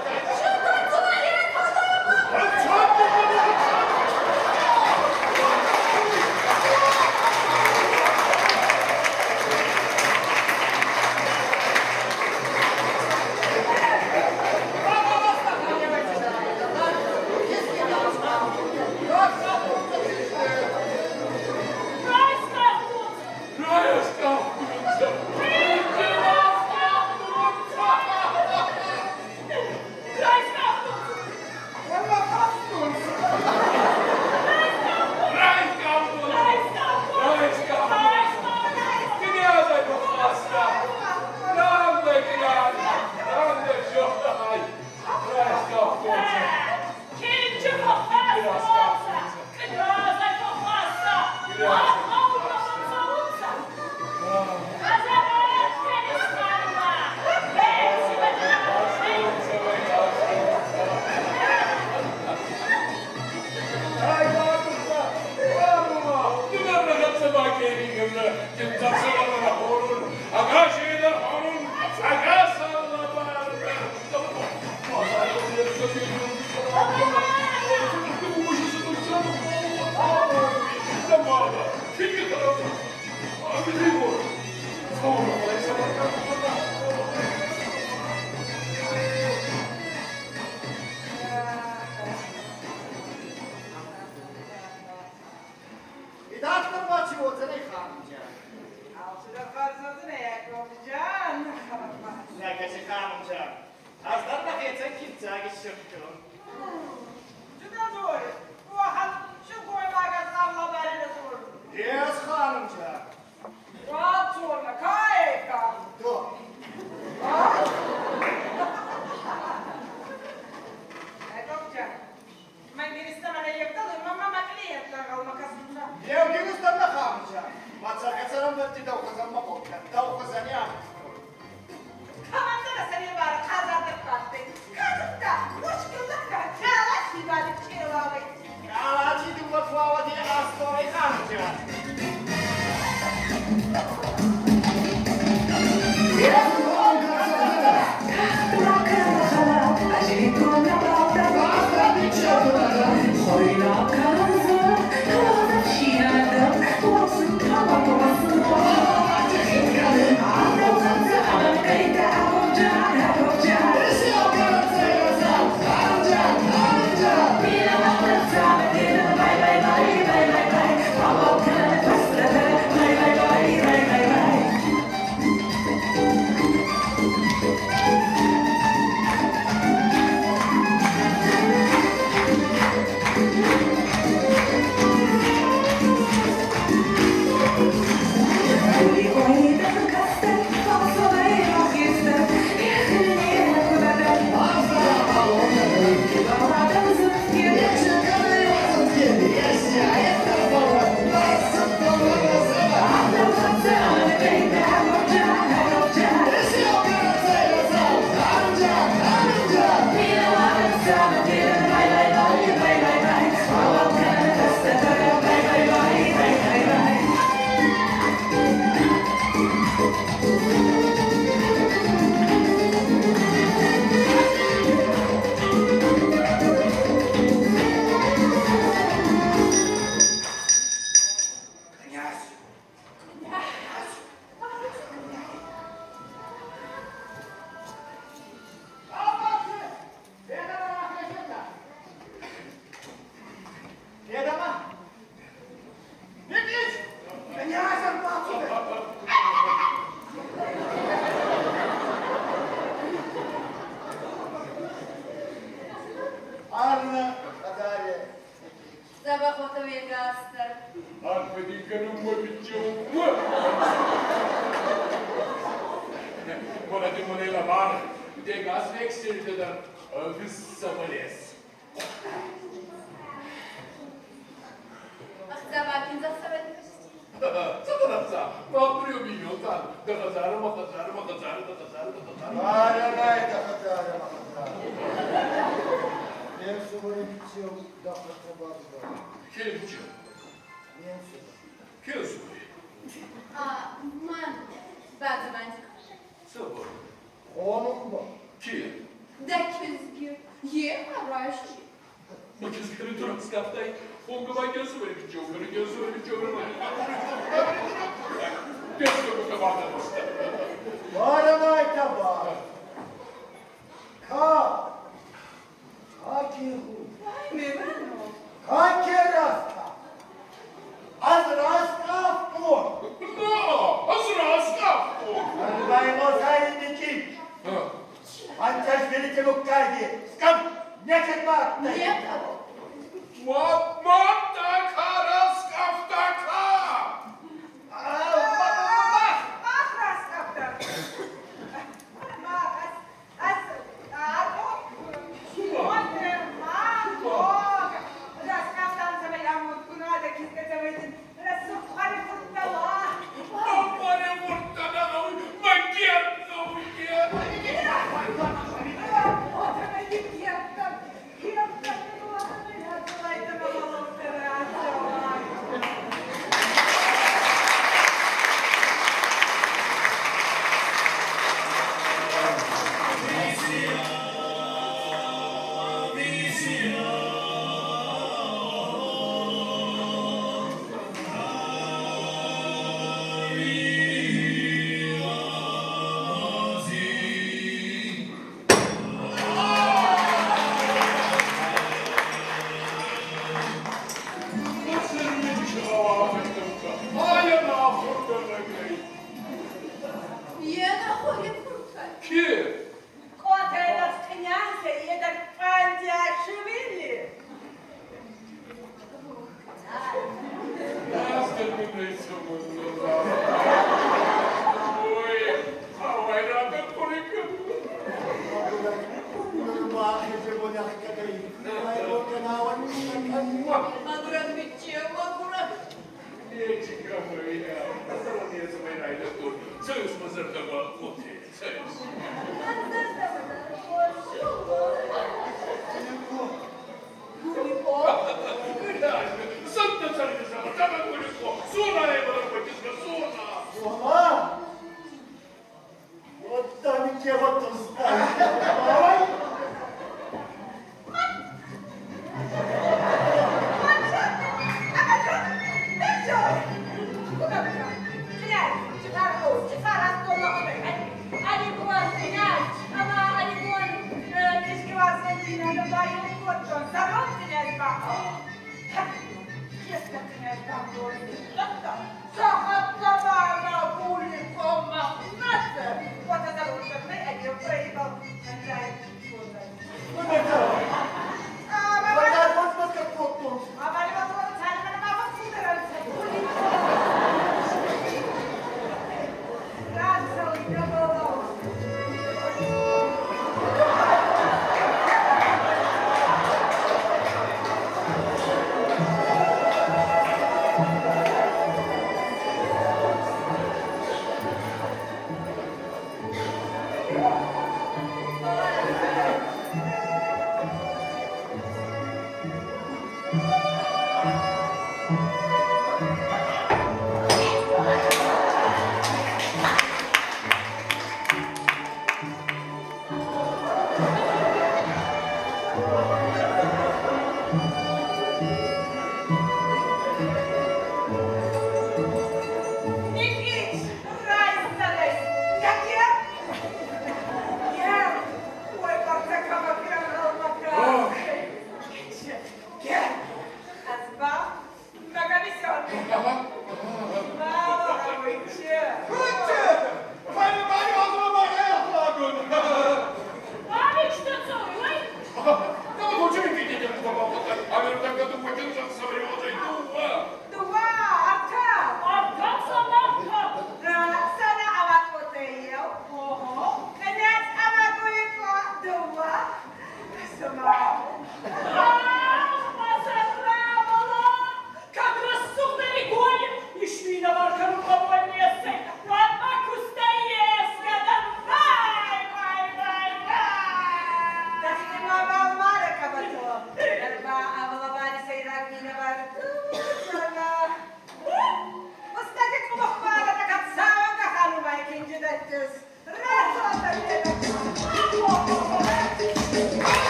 kanımca. Azdan da geçen kimse geçirdim. Juda doğru. Bu vakit şu koymağa zamla verir zor. Yes kanımca. Rahat zorla. Kayka. Dur. Doktor. Ben bir istemene yaptım ama makliyetler kalmak aslında. Ya Gülistan da kanımca. Maça kaçarım da ciddi okuzanma bokta. Da okuzan ya. Kamanda da seni var kazandık kalktı. Kazık da muşkuluk da çağlaş ibadet çığlağı. Ya ciddi mutfağa diye astorayı kanımca. Sabah otomobil gazlar. Hadi kanımma bitiyor. Buna die Modelle war, der Gas wechselte dann bis zur Verlässt. Ach, sabah kinza sabah Zamanapsa, bakmıyor bir yoldan. Dakazarı, makazarı. Vay vay da kadar. Ben sorun bitiyor da kadar. Kimci? Kim soruyor? man, bazı bence. Sabır. Onun bu. Kim? Da küzgü. Ye, araştı. Bu kızları durak kaptay. Onga gözü böyle bitiyor. Gözü böyle bitiyor. Gözü bu kadar da bastı. Vay vay da var. Ka. Akihu. Vay be, ben o. Kakerasta. Azrasta bu. No, hazır asla. Anlayın o sayedeki. Antaş beni çabuk geldi. Skam. Ne çekme attı? Niye kabo? Mat da karas kaftaka. Здоровье за моей райдатур. Союз Мазартова Луте. Союз. Санта Царевна, там Гулико. Суна я была потиска, суна. Суна? Вот там и те вот тут ставят. Давай.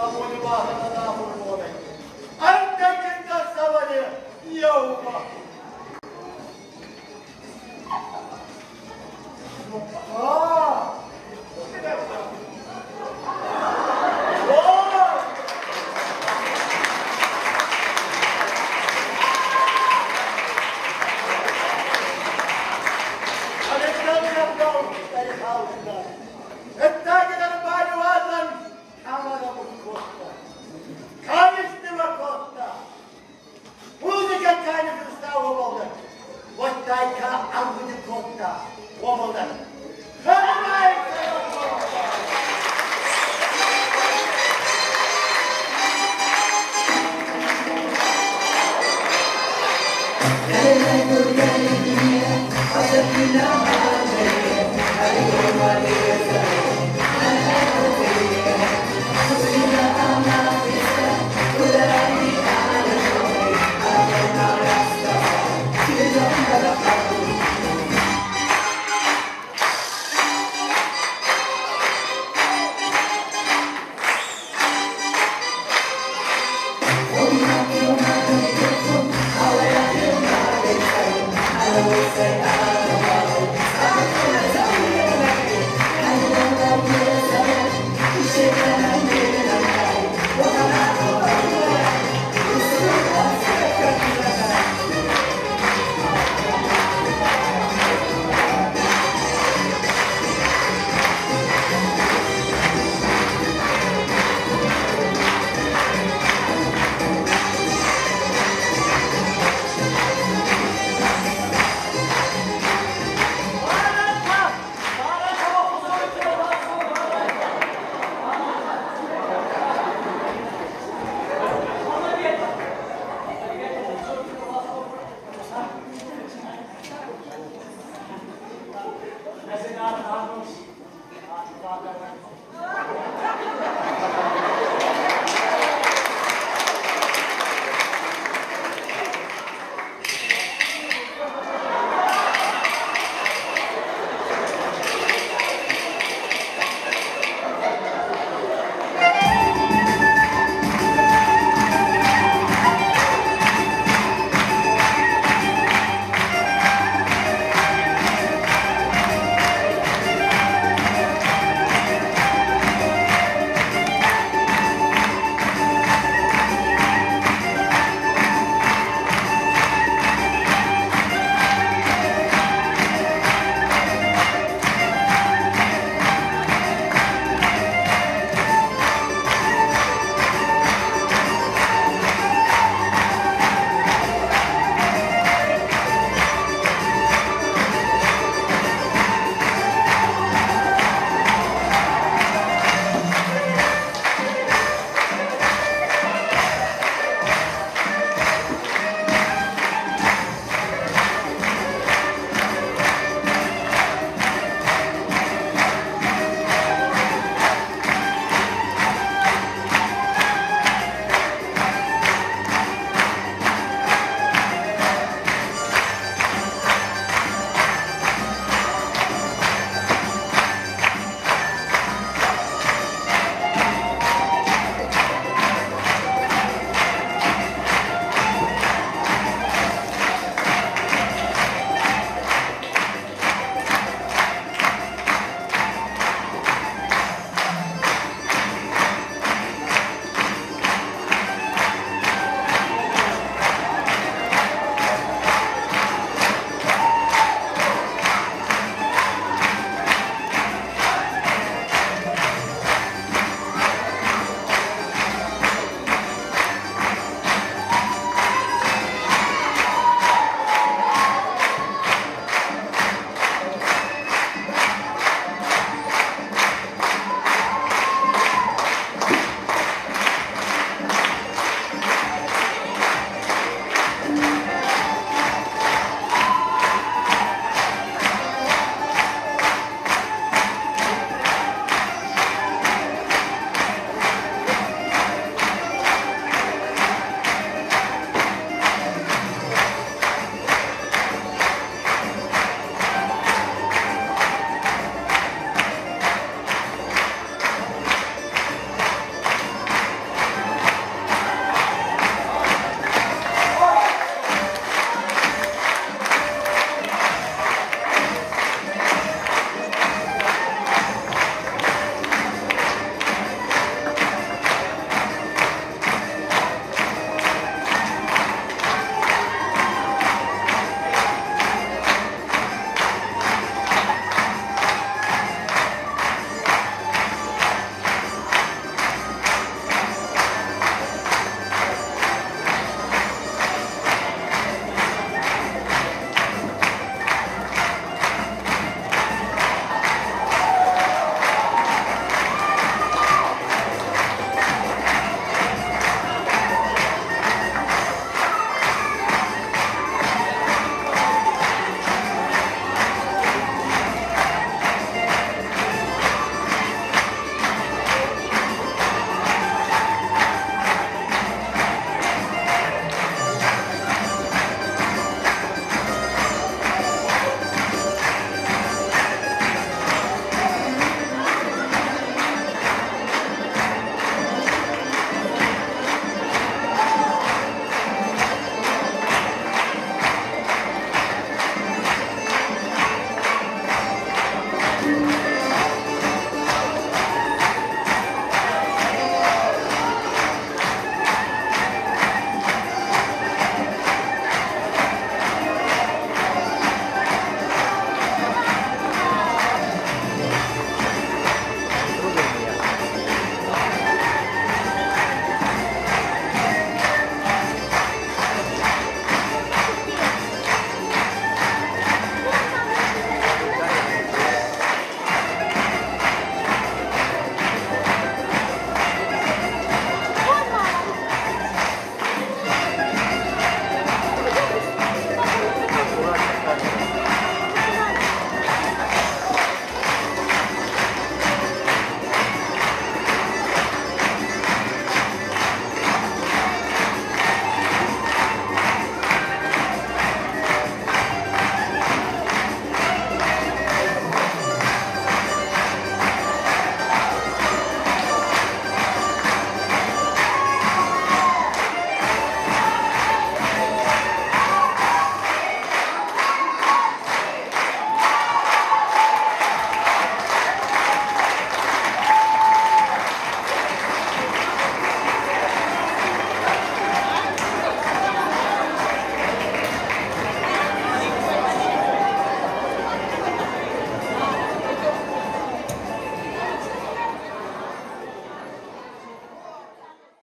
Або не вагана нахуй.